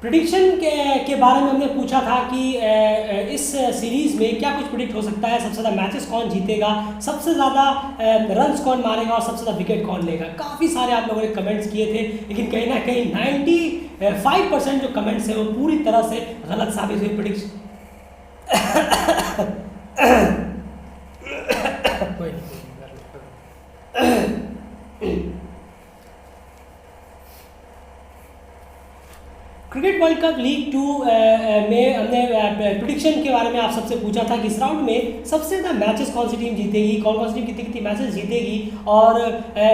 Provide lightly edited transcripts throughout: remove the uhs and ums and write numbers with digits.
Prediction के बारे में हमने पूछा था कि इस सीरीज़ में क्या कुछ प्रिडिक्ट हो सकता है, सबसे ज़्यादा मैचेस कौन जीतेगा, सबसे ज़्यादा रन्स कौन मारेगा और सबसे ज़्यादा विकेट कौन लेगा। काफ़ी सारे आप लोगों ने कमेंट्स किए थे, लेकिन कहीं ना कहीं 95% जो कमेंट्स हैं वो पूरी तरह से गलत साबित हुई prediction. Cricket world cup league 2 में हमने प्रिडिक्शन के बारे में आप सबसे पूछा था कि इस राउंड में सबसे ज़्यादा मैचेस कौन सी टीम जीतेगी, कौन कौन सी टीम कितनी कितनी मैचेस जीतेगी और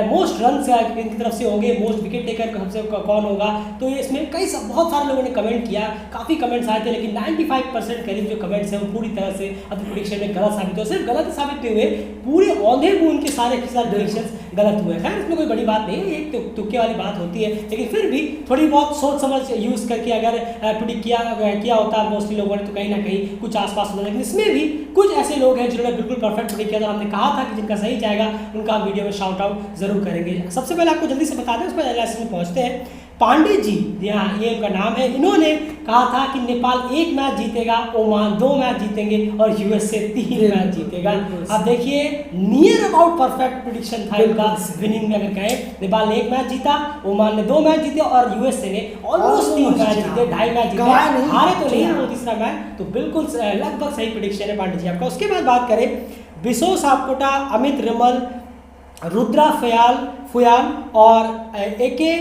मोस्ट रन किन की तरफ से होंगे, मोस्ट विकेट टेकर सबसे कौन होगा। तो इसमें बहुत सारे लोगों ने कमेंट किया, काफ़ी कमेंट्स आए थे, लेकिन 95% करीब जो कमेंट्स हैं वो पूरी तरह से अपनी प्रिडिक्शन में गलत साबित हुए। सिर्फ गलत साबित नहीं हुए, पूरे औंधे बूंद के सारे प्रिडिक्शन गलत हुए। खैर इसमें कोई बड़ी बात नहीं है, एक तुक्के वाली बात होती है, लेकिन फिर भी थोड़ी बहुत सोच समझ यूज़ करके अगर प्रिडिक्ट किया होता मोस्टली लोगों ने तो कहीं ना कहीं कुछ आसपास होता। लेकिन इसमें भी कुछ ऐसे लोग हैं जिन्होंने बिल्कुल परफेक्ट प्रिडिक्ट किया था। हमने कहा था कि जिनका सही जाएगा उनका हम वीडियो में शाउट आउट जरूर करेंगे। सबसे पहले आपको जल्दी से बता दें, उस पर एनालिसिस में पहुंचते हैं। पांडे जी, यहाँ ये उनका नाम है, इन्होंने कहा था कि नेपाल 1 मैच जीतेगा, ओमान 2 मैच जीतेंगे और यूएसए 3 मैच जीतेगा। अब देखिए नियर अबाउट परफेक्ट प्रेडिक्शन था इनका विनिंग में। अगर कहें नेपाल ने 1 मैच जीता, ओमान ने 2 मैच जीते और यूएसए ने ऑलमोस्ट 3 मैच जीते, 2.5 मैच जीते, हारे तो नहीं वो तीसरा मैच। तो बिल्कुल लगभग सही प्रेडिक्शन है पांडे जी आपका। उसके बाद बात करें बिसो सापकोटा, अमित रिमल, रुद्रा फुयान और एके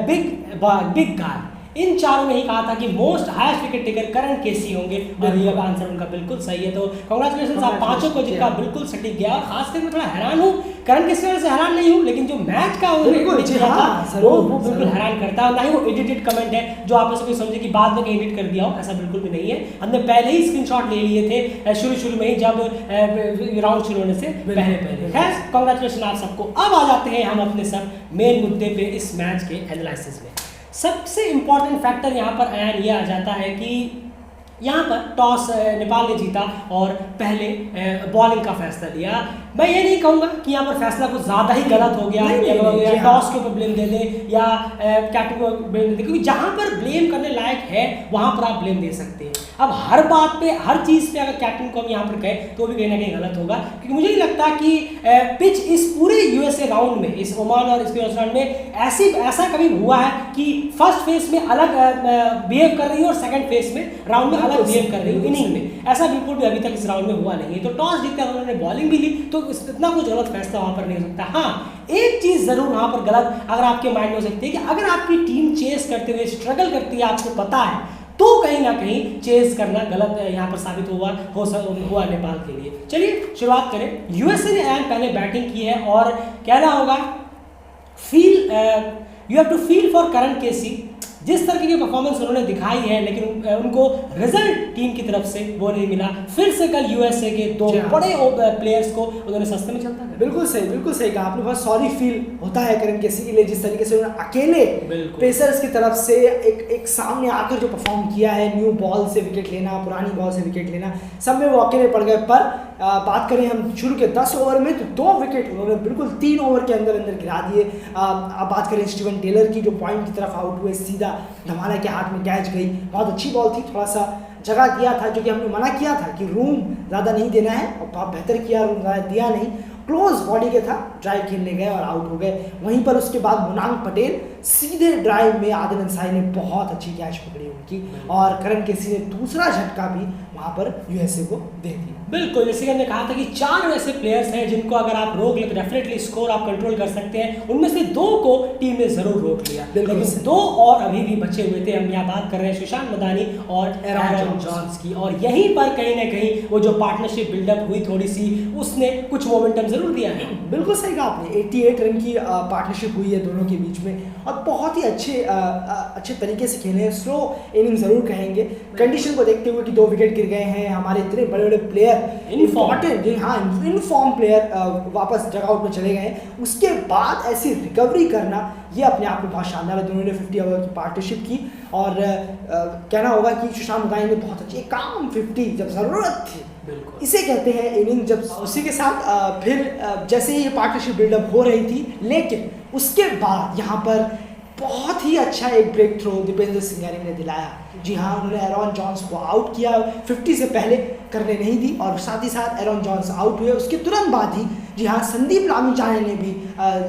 बिग गाय, इन चारों ने ही कहा था कि मोस्ट हाईएस्ट विकेट टेकर करण केसी होंगे और ये आंसर उनका बिल्कुल सही है। तो कांग्रेचुलेशन आप पांचों को, जिनका बिल्कुल सटीक गया। खासकर मैं थोड़ा हैरान हूँ, करण केसी वजह से हैरान नहीं हूँ, लेकिन जो मैच का वो बिल्कुल हैरान करता है। ना ही वो एडिटेड कमेंट है जो आप लोग समझे कि बाद में कहीं एडिट कर दिया हो, ऐसा बिल्कुल भी नहीं है। हमने पहले ही स्क्रीनशॉट ले लिए थे शुरू में ही, जब राउंड शुरू होने से पहले। खैर कांग्रेचुलेशन आप सबको। अब आ जाते हैं हम अपने सब मेन मुद्दे पे इस मैच के एनालिसिस में। सबसे इंपॉर्टेंट फैक्टर यहाँ पर अयान ये आ जाता है कि यहाँ पर टॉस नेपाल ने जीता और पहले बॉलिंग का फैसला लिया। मैं ये नहीं कहूँगा कि यहाँ पर फैसला कुछ ज़्यादा ही गलत हो गया या टॉस के ऊपर ब्लेम दे दें या कैप्टन को ब्लेम दे दें, क्योंकि जहाँ पर ब्लेम करने लायक है वहाँ पर आप ब्लेम दे सकते हैं। अब हर बात पे, हर चीज़ पे अगर कैप्टन को हम यहाँ पर कहें तो भी कहीं ना कहीं गलत होगा, क्योंकि मुझे नहीं लगता कि पिच इस पूरे यूएसए राउंड में, इस ओमान और इस राउंड में ऐसा कभी हुआ है कि फर्स्ट फेज में अलग बिहेव कर रही है और सेकंड फेज में राउंड में अलग बिहेव कर रही है इनिंग में। ऐसा बिल्कुल भी अभी तक इस राउंड में हुआ नहीं है। तो टॉस जीतकर उन्होंने बॉलिंग भी ली, तो इतना कुछ गलत फैसला वहाँ पर नहीं हो सकता। हाँ, एक चीज़ ज़रूर वहाँ पर गलत अगर आपके माइंड में हो सकती है कि अगर आपकी टीम चेस करते हुए स्ट्रगल करती है, आपको पता है, तो कहीं ना कहीं चेस करना गलत यहाँ पर साबित हुआ नेपाल के लिए। चलिए शुरुआत करें। यूएसए ने पहले बैटिंग की है और कहना होगा you have to feel for Karan KC. जिस तरह की परफॉर्मेंस उन्होंने दिखाई है, लेकिन उनको रिजल्ट टीम की तरफ से वो नहीं मिला। फिर से कल यूएसए के 2 बड़े प्लेयर्स को उन्होंने सस्ते में चलता है। बिल्कुल सही कहा आपने। बहुत सॉरी फील होता है करण केसी के लिए, जिस तरीके से उन्होंने अकेले पेसर्स की तरफ से एक सामने आकर जो परफॉर्म किया है, न्यू बॉल से विकेट लेना, पुरानी बॉल से विकेट लेना, सब में वो अकेले पड़ गए। पर बात करें हम शुरू के 10 ओवर में तो 2 विकेट उन्होंने बिल्कुल 3 ओवर के अंदर गिरा दिए। अब बात करें स्टीवन टेलर की, जो पॉइंट की तरफ आउट हुए, सीधा धमाना के हाथ में कैच गई, बहुत अच्छी बॉल थी। थोड़ा सा जगह दिया था, जो कि हमने मना किया था कि रूम ज़्यादा नहीं देना है, और बहुत बेहतर किया, रूम ज़्यादा दिया नहीं, क्लोज बॉडी के था, ड्राइव खेलने गए और आउट हो गए। वहीं पर उसके बाद मुनांग पटेल सीधे ड्राइव में आदिल अंसारी ने बहुत अच्छी कैच पकड़ी उनकी, और करण केसी ने दूसरा झटका भी वहाँ पर यूएसए को दे दिया। बिल्कुल, जैसे कि हमने कहा था कि 4 ऐसे प्लेयर्स हैं जिनको अगर आप रोक ले तो डेफिनेटली स्कोर आप कंट्रोल कर सकते हैं। उनमें से 2 को टीम ने जरूर रोक लिया, लेकिन 2 और अभी भी बचे हुए थे। हम यहाँ बात कर रहे हैं सुशांत मदानी और एरन जॉन्स की, और यहीं पर कहीं ना कहीं वो जो पार्टनरशिप बिल्डअप हुई थोड़ी सी, उसने कुछ मोमेंटम जरूर दिया है। बिल्कुल सही कहा आपने। 88 रन की पार्टनरशिप हुई है दोनों के बीच में, और बहुत ही अच्छे तरीके से खेले हैं। स्लो इनिंग जरूर कहेंगे, कंडीशन को देखते हुए कि 2 विकेट गिर गए हैं, हमारे इतने बड़े बड़े प्लेयर इम्पॉर्टेंट, हाँ इनफॉर्म प्लेयर वापस डगआउट में चले गए, उसके बाद ऐसी रिकवरी करना, ये अपने आप में बहुत शानदार है। दोनों ने 50 ओवर की पार्टनरशिप की, और कहना होगा कि सुशांत मदानी ने बहुत अच्छी काम 50 जब ज़रूरत थी, इसे कहते हैं इनिंग। जब उसी के साथ फिर जैसे ही ये पार्टनरशिप बिल्डअप हो रही थी, लेकिन उसके बाद यहाँ पर बहुत ही अच्छा एक ब्रेक थ्रो दीपेंद्र सिंह ने दिलाया। जी हाँ, उन्होंने एरॉन जॉन्स को आउट किया, 50 से पहले करने नहीं दी, और साथ ही साथ एरॉन जॉन्स आउट हुए। उसके तुरंत बाद ही जी हाँ, संदीप लामिछाने ने भी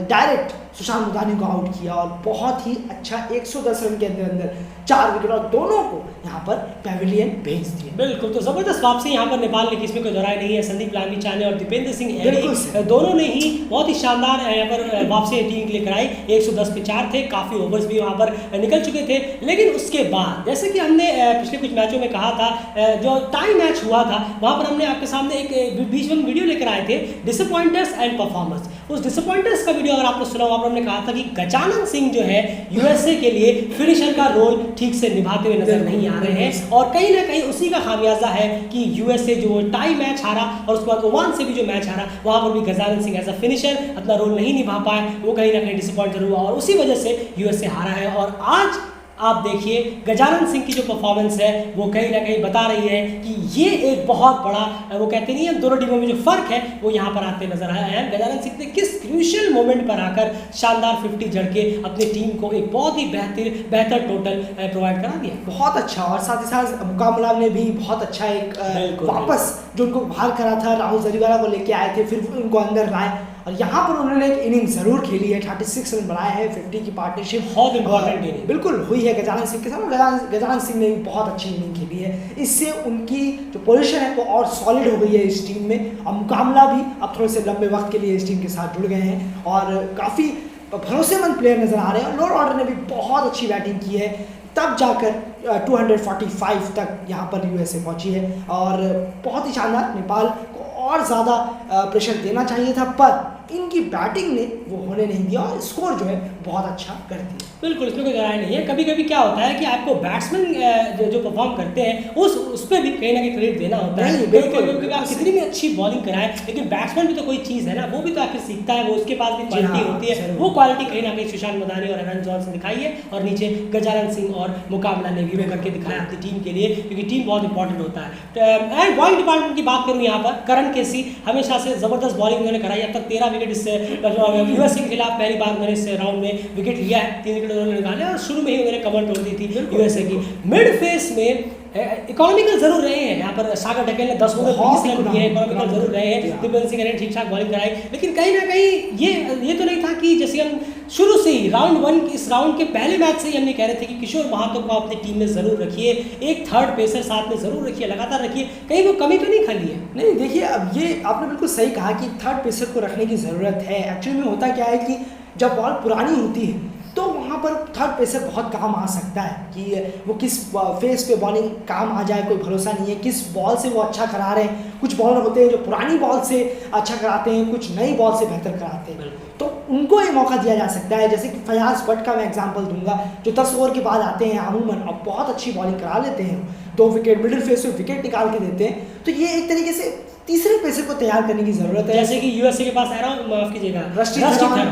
डायरेक्ट सुशांत मुदानी को आउट किया, और बहुत ही अच्छा 110 रन के अंदर 4 विकेट, और दोनों को यहाँ पर पैवेलियन भेज दिए। बिल्कुल, तो जबरदस्त वापसी यहाँ पर नेपाल ने, किसमें कोई दोहराई नहीं है। संदीप लामिछाने और दीपेंद्र सिंह दोनों ने ही बहुत ही शानदार यहाँ पर वापसी टीम के लिए कराई। 110 पे 4 थे, काफ़ी ओवर्स भी वहाँ पर निकल चुके थे। लेकिन उसके बाद जैसे कि हमने पिछले कुछ मैचों में कहा था, जो टाई मैच हुआ था वहाँ पर हमने आपके सामने एक बीच में वीडियो लेकर आए थे, डिसअपॉइंटर्स एंड परफॉर्मर्स। उस डिसअपॉइंटर्स का वीडियो अगर आपने सुना वहाँ पर हमने कहा था कि गजानन सिंह जो है यूएसए के लिए फिनिशर का रोल ठीक से निभाते हुए नजर नहीं आ रहे हैं, और कहीं ना कहीं उसी का खामियाजा है कि यूएसए जो टाई मैच हारा और उसके बाद ओमान से भी जो मैच हारा, वहाँ पर भी Gajanan Singh as a finisher अपना रोल नहीं निभा पाए, वो कहीं ना कहीं डिसअपॉइंट हुआ, और उसी वजह से यूएसए हारा है। और आज आप देखिए गजानन सिंह की जो परफॉर्मेंस है वो कहीं ना कहीं बता रही है कि ये एक बहुत बड़ा, वो कहते नहीं है, दोनों टीमों में जो फर्क है वो यहाँ पर आते नजर आया है। गजानन सिंह ने किस क्रूशियल मोमेंट पर आकर शानदार 50 जड़ के अपनी टीम को एक बहुत ही बेहतर टोटल प्रोवाइड करा दिया। बहुत अच्छा, और साथ ही साथ मुकाबला ने भी बहुत अच्छा एक वापस जो उनको बाहर करा था, राहुल जरीवाला को लेके आए थे, फिर उनको अंदर लाए, और यहाँ पर उन्होंने एक इनिंग जरूर खेली है, 36 रन बनाए हैं, 50 की पार्टनरशिप बहुत इंपॉर्टेंट इनिंग बिल्कुल हुई है गजानन सिंह के साथ। गजानन सिंह ने भी बहुत अच्छी इनिंग खेली है, इससे उनकी जो पोजीशन है वो और सॉलिड हो गई है इस टीम में, और मुकाबला भी अब थोड़े से लंबे वक्त के लिए इस टीम के साथ जुड़ गए हैं, और काफ़ी भरोसेमंद प्लेयर नजर आ रहे हैं। और लोअर ऑर्डर ने भी बहुत अच्छी बैटिंग की है, तब जाकर 245 तक यहाँ पर यूएसए पहुंची है, और बहुत ही शानदार। नेपाल को और ज़्यादा प्रेशर देना चाहिए था, पर इनकी बैटिंग ने वो होने नहीं दिया, और स्कोर जो है बहुत अच्छा कर दिया। बिल्कुल, इसमें कोई राय नहीं है। कभी कभी क्या होता है कि आपको बैट्समैन जो परफॉर्म करते हैं उस पर भी कहीं ना कहीं क्रेडिट देना होता है। क्योंकि आप कितनी भी अच्छी बॉलिंग कराएं, लेकिन बैट्समैन भी तो कोई चीज़ है ना, वो भी तो आखिर सीखता है, वो उसके पास भी क्वालिटी होती है। वो क्वालिटी कहीं ना कहीं सुशांत मुदानी और एरॉन जॉन्स ने दिखाई है, और नीचे गजानन सिंह और मुकाबला ने भी करके दिखाया अपनी टीम के लिए, क्योंकि टीम बहुत इंपॉर्टेंट होता है। एंड बॉलिंग डिपार्टमेंट की बात करूँ यहाँ पर, करण केसी हमेशा से जबरदस्त बॉलिंग उन्होंने कराई, अब तक 13 विकेट इससे यूएसए के खिलाफ पहली बार उन्होंने इस राउंड में विकेट लिया है, 3 विकेट उन्होंने निकाले, और शुरू में ही उन्होंने कमर तोड़ दी थी यूएसए की। मिड फेस में इकोनॉमिकल जरूर रहे हैं, यहाँ पर सागर ढकेल ने 10 ओवर 20 रन दिए, इकोनॉमिकल जरूर रहे हैं, दीपेंद्र सिंह ने ठीक ठाक बॉलिंग कराई, लेकिन कहीं ना कहीं ये तो नहीं था कि जैसे हम शुरू से ही राउंड 1 इस राउंड के पहले मैच से ही हमने कह रहे थे कि किशोर महातो को अपनी टीम में जरूर रखिए, एक थर्ड पेसर साथ में जरूर रखिए, लगातार रखिए, कहीं वो कमी तो नहीं खाली है। नहीं, देखिए, अब ये आपने बिल्कुल सही कहा कि थर्ड पेसर को रखने की ज़रूरत है। एक्चुअली में होता क्या है कि जब बॉल पुरानी होती है तो वहाँ पर थर्ड पेसर बहुत काम आ सकता है, कि वो किस फेस पे बॉलिंग काम आ जाए कोई भरोसा नहीं है, किस बॉल से वो अच्छा करा रहे हैं। कुछ बॉलर होते हैं जो पुरानी बॉल से अच्छा कराते हैं, कुछ नई बॉल से बेहतर कराते हैं, तो उनको ये मौका दिया जा सकता है। जैसे कि फयाज भट्ट का मैं एग्जांपल दूंगा, जो 10 ओवर के बाद आते हैं अमूमन, और बहुत अच्छी बॉलिंग करा लेते हैं, 2 विकेट मिडिल फेस में विकेट निकाल के देते हैं, तो ये एक तरीके से तीसरे पेसर को तैयार करने की जरूरत है। जैसे कि यूएसए के पास माफ कीजिएगा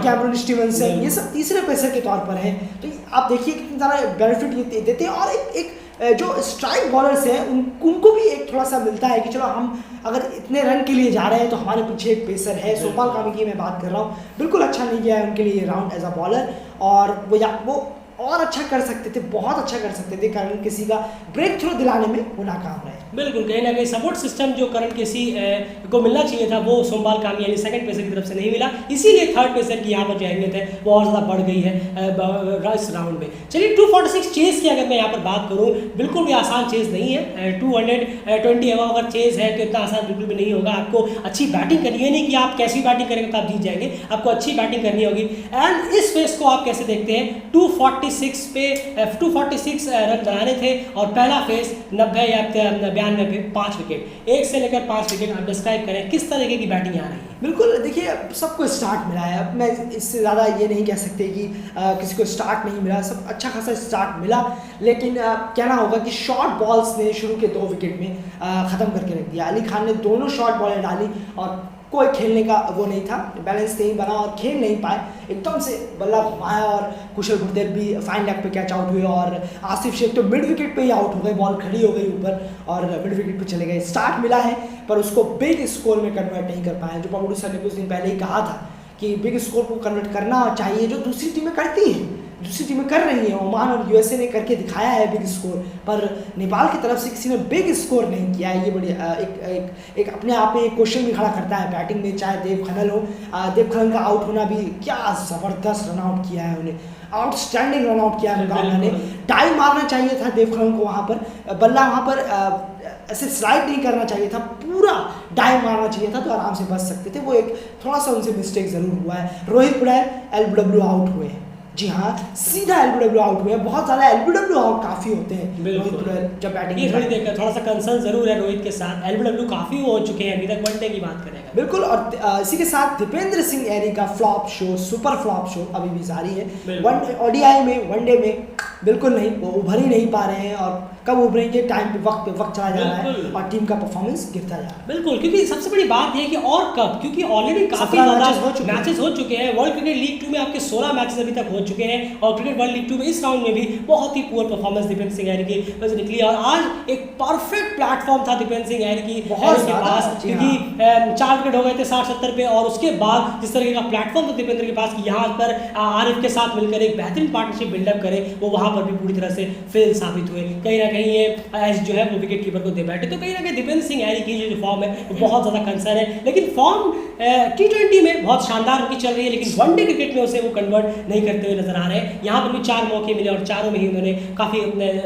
कैमरन स्टीवनसन, ये सब तीसरे पेसर के तौर पर है, तो आप देखिए कितनी ज़्यादा बेनिफिट देते हैं। और एक जो स्ट्राइक बॉलर्स हैं उनको भी एक थोड़ा सा मिलता है कि चलो हम अगर इतने रन के लिए जा रहे हैं तो हमारे पीछे एक पेसर है। सोपाल कामी की मैं बात कर रहा हूँ, बिल्कुल अच्छा नहीं गया है उनके लिए ये राउंड एज अ बॉलर, और वो और अच्छा कर सकते थे, बहुत अच्छा कर सकते थे, करण केसी का ब्रेक थ्रो दिलाने में वो नाकाम रहे। बिल्कुल, कहीं ना कहीं सपोर्ट सिस्टम जो करण केसी को मिलना चाहिए था वो सोमबाल कामी यानी सेकंड पेसर की तरफ से नहीं मिला, इसीलिए थर्ड पेसर की यहाँ पर जो अहमियत है वो और ज़्यादा बढ़ गई है इस राउंड में। चलिए 246 चेज़ की अगर मैं यहाँ पर बात करूँ, बिल्कुल भी आसान चेज़ नहीं है। 220 अगर चेज़ है तो इतना आसान बिल्कुल भी नहीं होगा। आपको अच्छी बैटिंग करनी है, नहीं कि आप कैसी बैटिंग करेंगे तो आप जीत जाएंगे, आपको अच्छी बैटिंग करनी होगी। एंड इस फेस को आप कैसे देखते हैं, 246 रन बनाने थे, और पहला फेस 90 या 92 पे 5 विकेट, 1 से लेकर 5 विकेट। आप डिस्क्राइब करें किस तरीके की बैटिंग यहाँ रही है। बिल्कुल, देखिए, सबको स्टार्ट मिला है, अब मैं इससे ज़्यादा ये नहीं कह सकते कि किसी को स्टार्ट नहीं मिला, सब अच्छा खासा स्टार्ट मिला, लेकिन कहना होगा कि शॉर्ट बॉल्स ने शुरू के 2 विकेट में ख़त्म करके रख दिया। अली खान ने दोनों शॉर्ट बॉलें डाली, और कोई खेलने का वो नहीं था, बैलेंस नहीं बना और खेल नहीं पाए, एकदम से बल्ला घुमाया, और कुशल गुर्देल भी फाइन लेग पे कैच आउट हुए, और आसिफ शेख तो मिड विकेट पे ही आउट हो गए, बॉल खड़ी हो गई ऊपर और मिड विकेट पे चले गए। स्टार्ट मिला है पर उसको बिग स्कोर में कन्वर्ट नहीं कर पाए, जो पबड़ू सर ने कुछ दिन पहले ही कहा था कि बिग स्कोर को कन्वर्ट करना चाहिए, जो दूसरी टीमें करती हैं। दूसरी टीमें कर रही हैं, ओमान और यूएसए ने करके दिखाया है बिग स्कोर, पर नेपाल की तरफ से किसी ने बिग स्कोर नहीं किया है। ये बड़ी एक अपने आप में एक क्वेश्चन भी खड़ा करता है बैटिंग में, चाहे देव खनल हो। देव खनल का आउट होना भी क्या ज़बरदस्त रन आउट किया है उन्हें, आउटस्टैंडिंग रन आउट किया है मुकाबला ने। डाई मारना चाहिए था देव खनल को वहाँ पर, बल्ला वहाँ पर ऐसे स्लाइड नहीं करना चाहिए था, पूरा डाई मारना चाहिए था तो आराम से बच सकते थे। वो एक थोड़ा सा उनसे मिस्टेक ज़रूर हुआ है। रोहित पुड़ैल एलबीडब्ल्यू आउट हुए हैं, जी हाँ, सीधा एलबीडब्ल्यू आउट हुए हैं। बहुत ज़्यादा एलबीडब्ल्यू आउट काफ़ी होते हैं रोहित पुड़ैल जब बैटिंग। ये थोड़ी देखकर थोड़ा सा कंसर्न जरूर है रोहित के साथ, एलबीडब्ल्यू काफ़ी हो चुके हैं अभी तक, वनडे की बात करेगा बिल्कुल। और इसी के साथ दीपेंद्र सिंह एरी का flop show, super flop show अभी भी जारी है। ओडीआई में, वनडे में बिल्कुल नहीं, वो उभर ही नहीं पा रहे हैं, और कब उभरेंगे, टाइम पे वक्त चला जा रहा है और टीम का परफॉर्मेंस गिरता जा रहा है। बिल्कुल, क्योंकि सबसे बड़ी बात ये है कि और कब, क्योंकि ऑलरेडी काफी ज़्यादा मैचेस हो चुके हैं। वर्ल्ड क्रिकेट लीग 2 में आपके 16 मैचेस अभी तक हो चुके हैं, और क्रिकेट वर्ल्ड लीग 2 में इस राउंड में भी बहुत ही पुअर परफॉर्मेंस दीपेंद्र सिंह एरी की वजह से निकली, और आज एक परफेक्ट प्लेटफॉर्म था दीपेंद्र सिंह एरी की बहुत के पास, क्योंकि 4 विकेट हो गए थे 60-70 पे, और उसके बाद जिस तरीके का प्लेटफॉर्म था दीपेंद्र के पास कि यहाँ पर आरिफ के साथ मिलकर एक बेहतरीन पार्टनरशिप बिल्डअप करे, वो वहाँ पर भी पूरी तरह से फेल साबित हुए। कहीं ना कहीं ये जो है वो विकेट कीपर को दे बैठे, तो कहीं ना कहीं दीपेंद्र सिंह एरी की जो फॉर्म है वो बहुत ज़्यादा कंसर्न है। लेकिन फॉर्म T20 में बहुत शानदार उनकी चल रही है, लेकिन वनडे क्रिकेट में उसे वो कन्वर्ट नहीं करते हुए नजर आ रहे हैं। यहाँ पर भी 4 मौके मिले और चारों में ही उन्होंने काफ़ी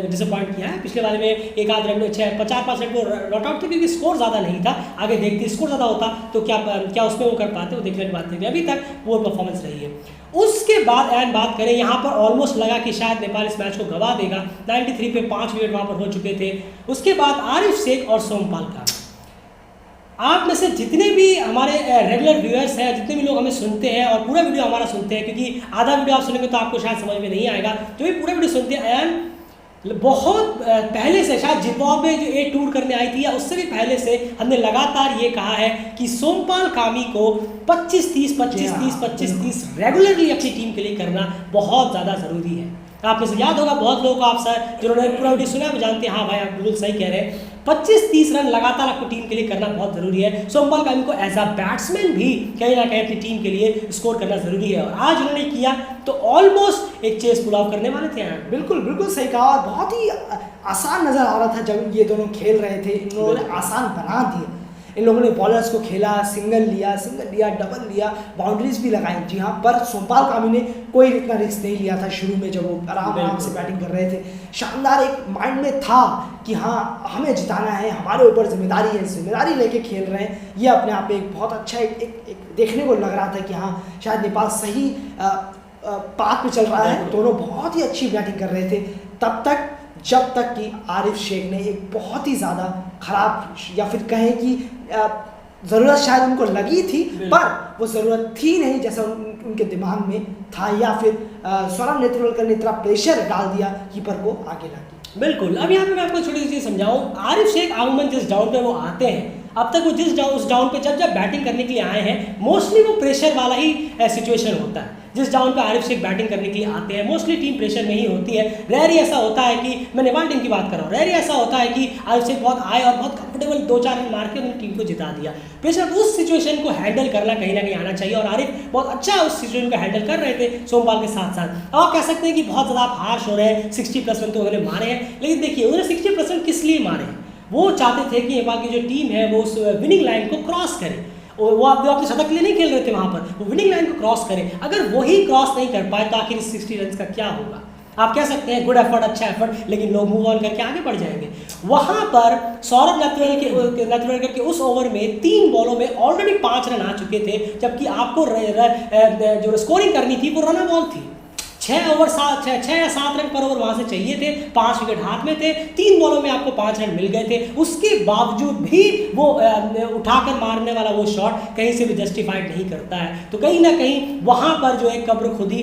डिसअपॉइंट किया है। पिछले वाले में एक आध रन 4-5 रन को नॉट आउट थे, क्योंकि स्कोर ज़्यादा नहीं था। आगे देखते स्कोर ज़्यादा होता तो क्या उसमें वो कर पाते, वो देखने की बात नहीं। अभी तक वो परफॉर्मेंस रही है। उसके बाद एंड बात करें, यहाँ पर ऑलमोस्ट लगा कि शायद नेपाल इस मैच को गवा देगा। 93 पे 5 विकेट वहाँ पर हो चुके थे। उसके बाद आरिफ शेख और सोमपाल का, आप में से जितने भी हमारे रेगुलर व्यूअर्स हैं, जितने भी लोग हमें सुनते हैं और पूरा वीडियो हमारा सुनते हैं, क्योंकि आधा वीडियो आप सुनेंगे तो आपको शायद समझ में नहीं आएगा, जो भी पूरा वीडियो सुनते हैं, एंड बहुत पहले से, शायद जिम्बाब्वे जो ए टूर करने आई थी या उससे भी पहले से हमने लगातार ये कहा है कि सोमपाल कामी को 25-30 रेगुलरली अपनी टीम के लिए करना बहुत ज़्यादा ज़रूरी है। आप में से याद होगा बहुत लोगों को, आप सर जिन्होंने पूरा वीडियो सुना वो जानते हैं, हाँ भाई आप बिल्कुल सही कह रहे हैं। 25-30 रन लगातार आपको टीम के लिए करना बहुत ज़रूरी है। सोमपाल कामी को एज अ बैट्समैन भी कहीं ना कहीं अपनी टीम के लिए स्कोर करना ज़रूरी है, और आज उन्होंने किया तो ऑलमोस्ट एक चेस पुल आउट करने वाले थे। बिल्कुल बिल्कुल सही कहा, और बहुत ही आसान नज़र आ रहा था जब ये दोनों खेल रहे थे। इन लोगों ने आसान बना दिए, इन लोगों ने बॉलर्स को खेला, सिंगल लिया, डबल लिया, बाउंड्रीज भी लगाई, जी हाँ। पर सोमपाल कामी ने कोई इतना रिस्क नहीं लिया था शुरू में, जब वो आराम से बैटिंग कर रहे थे। शानदार एक माइंड में था कि हाँ हमें जिताना है, हमारे ऊपर जिम्मेदारी है, जिम्मेदारी लेके खेल रहे हैं। ये अपने आप में एक बहुत अच्छा एक देखने को लग रहा था कि हाँ शायद नेपाल सही पाथ पे चल रहा है। दोनों बहुत ही अच्छी बैटिंग कर रहे थे तब तक, जब तक कि आरिफ शेख ने एक बहुत ही ज़्यादा ख़राब, या फिर कहें कि ज़रूरत शायद उनको लगी थी पर वो ज़रूरत थी नहीं जैसा उनके दिमाग में था, या फिर सौरभ नेत्रवलकर ने इतना प्रेशर डाल दिया कीपर को आगे लाके। बिल्कुल। अब यहाँ पे मैं आपको छोटी सी चीज़ समझाऊँ। आरिफ शेख आमूमन जिस डाउन पे वो आते हैं, अब तक वो उस डाउन पे जब बैटिंग करने के लिए आए हैं, मोस्टली वो प्रेशर वाला ही सिचुएशन होता है। जिस डाउन पे आरिफ शेख बैटिंग करने के लिए आते हैं, मोस्टली टीम प्रेशर में ही होती है। रेयरली ऐसा होता है कि, मैं नेपाल टीम की बात कर रहा हूँ, रेयरली ऐसा होता है कि आरिफ शेख बहुत आए और बहुत कंफर्टेबल 2-4 रन मार के उन्होंने टीम को जिता दिया। प्रेशर उस सिचुएशन को हैंडल करना कहीं ना कहीं आना चाहिए, और आरिफ बहुत अच्छा उस सिचुएशन को हैंडल कर रहे थे सोमपाल के साथ साथ। अब आप कह सकते हैं कि बहुत ज़्यादा आप हार्श हो रहे हैं, 60+ रन तो उन्होंने मारे हैं, लेकिन देखिए उन्होंने 60+ रन किस लिए मारे हैं? वो चाहते थे कि नेपाल की जो टीम है वो उस विनिंग लाइन को क्रॉस करे। वो अपने शतक के लिए नहीं खेल रहे थे वहाँ पर, वो विनिंग लाइन को क्रॉस करें। अगर वही क्रॉस नहीं कर पाए तो आखिर 60 रन का क्या होगा? आप कह सकते हैं गुड एफर्ट, अच्छा एफर्ट, लेकिन लोग मूव ऑन करके आगे बढ़ जाएंगे। वहाँ पर सौरभ नेत्रवलकर के उस ओवर में 3 बॉलों में ऑलरेडी 5 रन आ चुके थे, जबकि आपको जो स्कोरिंग करनी थी वो रन बॉल थी। 6 या 7 रन पर ओवर वहाँ से चाहिए थे, 5 विकेट हाथ में थे, 3 बॉलों में आपको 5 रन मिल गए थे। उसके बावजूद भी वो उठाकर मारने वाला वो शॉट कहीं से भी जस्टिफाइड नहीं करता है। तो कहीं ना कहीं वहाँ पर जो एक कब्र खुदी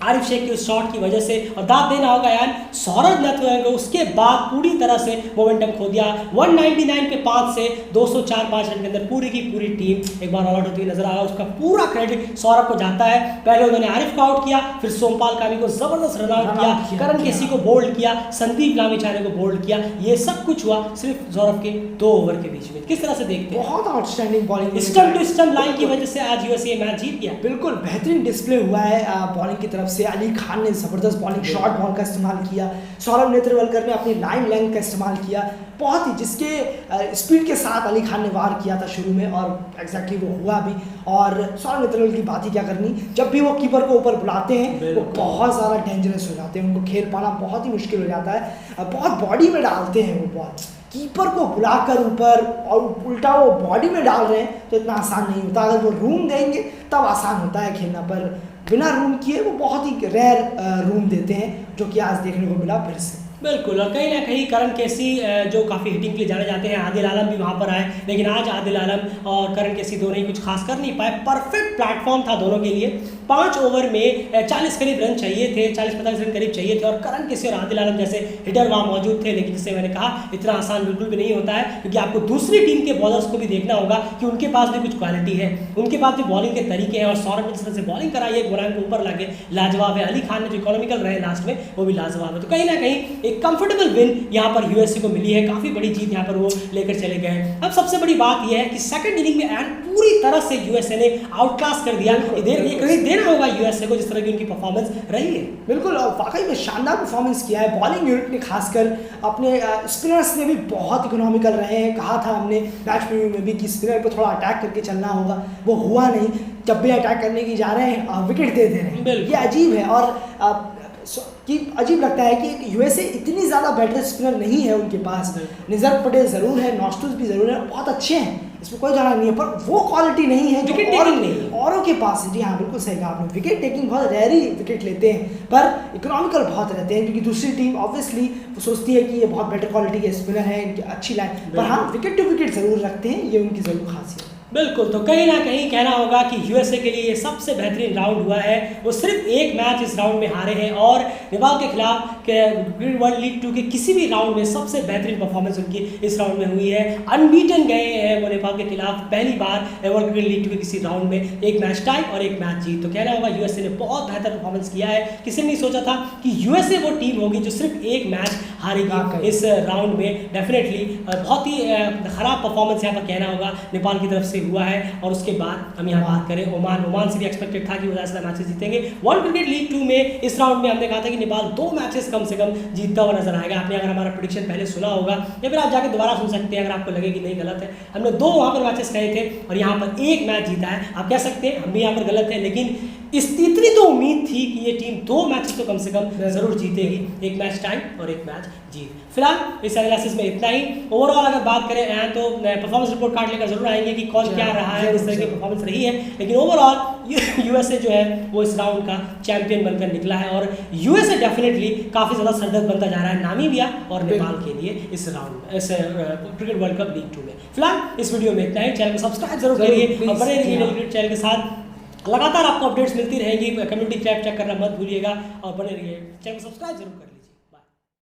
आरिफ शेख के उस शॉट की वजह से, और दाद देना होगा यार सौरभ नेत्रवलकर को, उसके बाद पूरी तरह से मोमेंटम खो दिया। 199 पे 5 से 204-5 रन के अंदर पूरी की पूरी टीम एक बार ऑल आउट होती हुई नजर आ रहा है। उसका पूरा क्रेडिट सौरभ को जाता है। पहले उन्होंने आरिफ को आउट किया, फिर सोमपाल कामी को जबरदस्त रन आउट किया, करण केसी को बोल्ड किया, संदीप लामिछाने को बोल्ड किया। ये सब कुछ हुआ सिर्फ सौरभ के 2 ओवर के बीच में। किस तरह से देखते हैं? बहुत outstanding bowling, stump to stump line की वजह से आज यूएसए मैच जीत गया। बिल्कुल बेहतरीन डिस्प्ले हुआ है बॉलिंग की तरफ से। अली खान ने जबरदस्त बॉलिंग शॉर्ट बॉल का इस्तेमाल किया, सौरभ नेत्रवलकर ने अपनी लाइन लेंथ का इस्तेमाल किया बहुत ही, जिसके स्पीड के साथ अली खान ने वार किया था शुरू में और एग्जैक्टली वो हुआ भी। और सौरभ नेत्रवल की बात ही क्या करनी, जब भी वो कीपर को ऊपर बुलाते हैं वो बहुत ज़्यादा डेंजरस हो जाते हैं, उनको खेल पाना बहुत ही मुश्किल हो जाता है। बहुत बॉडी में डालते हैं वो बॉल, कीपर को बुलाकर ऊपर और उल्टा वो बॉडी में डाल रहे हैं तो इतना आसान नहीं होता। अगर वो रूम देंगे तब आसान होता है खेलना, पर बिना रूम किए वो बहुत ही रेयर रूम देते हैं, जो कि आज देखने को मिला फिर से। बिल्कुल, और कहीं ना कहीं करण केसी जो काफ़ी हिटिंग के लिए जाने जाते हैं, आदिल आलम भी वहाँ पर आए, लेकिन आज आदिल आलम और करण केसी दोनों ही कुछ खास कर नहीं पाए। परफेक्ट प्लेटफॉर्म था दोनों के लिए। 5 ओवर में 40 करीब रन चाहिए थे, 40-45 रन करीब चाहिए थे, और करण केसी और आदिल आलम जैसे हिटर वहाँ मौजूद थे। लेकिन जिससे मैंने कहा इतना आसान बिल्कुल भी नहीं होता है, क्योंकि आपको दूसरी टीम के बॉलर्स को भी देखना होगा कि उनके पास भी कुछ क्वालिटी है, उनके पास भी बॉलिंग के तरीके हैं। और सौरभ ने जिस तरह से बॉलिंग कराई है बुमराह को ऊपर लाके, लाजवाब है। अली खान ने जो इकोनॉमिकल रहे लास्ट में वो भी लाजवाब है। तो कहीं ना कहीं एक कंफर्टेबल विन यहाँ पर यूएसए को मिली है, काफी बड़ी जीत यहाँ पर वो लेकर चले गए। अब सबसे बड़ी बात यह है कि सेकंड इनिंग में एंड पूरी तरह से यूएसए ने आउटक्लास कर दिया। ये कहीं देना होगा यूएसए को, जिस तरह की उनकी परफॉर्मेंस रही है। बिल्कुल, और वाकई में शानदार परफॉर्मेंस किया है बॉलिंग यूनिट ने, खासकर अपने स्पिनर्स ने भी बहुत इकोनॉमिकल रहे हैं। कहा था हमने मैच प्रीव्यू में भी कि स्पिनर पर थोड़ा अटैक करके चलना होगा, वो हुआ नहीं। जब भी अटैक करने की जा रहे हैं विकेट दे रहे हैं, ये अजीब है। और कि अजीब लगता है कि यूएसए इतनी ज़्यादा बेटर स्पिनर नहीं है उनके पास। निज़र पटेल ज़रूर है, नॉस्टूस भी ज़रूर है, बहुत अच्छे हैं, इसमें कोई जाना नहीं है, पर वो क्वालिटी नहीं है विकेट टेकिंग नहीं औरों के पास। जी हाँ, बिल्कुल सही कहा आपने, विकेट टेकिंग बहुत रेयरी विकेट लेते हैं, पर इकोनॉमिकल बहुत रहते हैं, क्योंकि दूसरी टीम ऑब्वियसली वो सोचती है कि ये बहुत बेटर क्वालिटी के स्पिनर हैं, इनकी अच्छी लाइन, पर हाँ विकेट टू विकेट ज़रूर रखते हैं, ये उनकी ज़रूर खासियत है। बिल्कुल, तो कहीं ना कहीं कहना होगा कि यूएसए के लिए ये सबसे बेहतरीन राउंड हुआ है। वो सिर्फ एक मैच इस राउंड में हारे हैं, और नेपाल के खिलाफ क्रिकेट वर्ल्ड लीग 2 के किसी भी राउंड में सबसे बेहतरीन परफॉर्मेंस उनकी इस राउंड में हुई है। अनबीटन गए हैं वो नेपाल के खिलाफ, पहली बार वर्ल्ड क्रिकेट लीग 2 के किसी राउंड में एक मैच टाई और एक मैच जीत। तो कहना होगा यूएसए ने बहुत बेहतर परफॉर्मेंस किया है। किसी ने नहीं सोचा था कि यूएसए वो टीम होगी जो सिर्फ एक मैच हारेगी इस राउंड में। डेफिनेटली बहुत ही खराब परफॉर्मेंस यहाँ पर कहना होगा नेपाल की तरफ से हुआ है। और उसके बाद हम यहाँ बात करें ओमान से भी एक्सपेक्टेड था कि वो ज़्यादा मैचेस जीतेंगे। वर्ल्ड क्रिकेट लीग 2 में इस राउंड में हमने कहा था कि नेपाल 2 मैचेस कम से कम जीतता हुआ नजर आएगा। आपने अगर हमारा प्रेडिक्शन पहले सुना होगा या फिर आप जाके दोबारा सुन सकते हैं अगर आपको लगे कि नहीं गलत है। हमने 2 वहाँ पर मैचेस कहे थे और यहाँ पर 1 मैच जीता है। आप कह सकते हैं हम भी यहाँ पर गलत है, लेकिन इतनी तो उम्मीद थी कि ये टीम 2 मैच तो कम से कम जरूर जीतेगी, 1 मैच टाइम और 1 मैच जीत। फिलहाल इस एनालिसिस में इतना ही। ओवरऑल अगर बात करें तो परफॉर्मेंस रिपोर्ट कार्ड लेकर जरूर आएंगे कि कौन क्या रहा है, किस तरह की परफॉर्मेंस रही है। लेकिन ओवरऑल यूएसए जो है वो इस राउंड का चैंपियन बनकर निकला है, और यूएसए डेफिनेटली काफ़ी ज़्यादा सरदर्द बनता जा रहा है नामीबिया और नेपाल के लिए इस राउंड इस क्रिकेट वर्ल्ड कप लीग 2 में। फिलहाल इस वीडियो में इतना ही। चैनल को सब्सक्राइब जरूर करिए और बने रहिए क्रिकेट चैनल के साथ। लगातार आपको अपडेट्स मिलती रहेंगी। कम्युनिटी टैब चेक करना मत भूलिएगा और बने रहिए, चैनल को सब्सक्राइब जरूर करिए।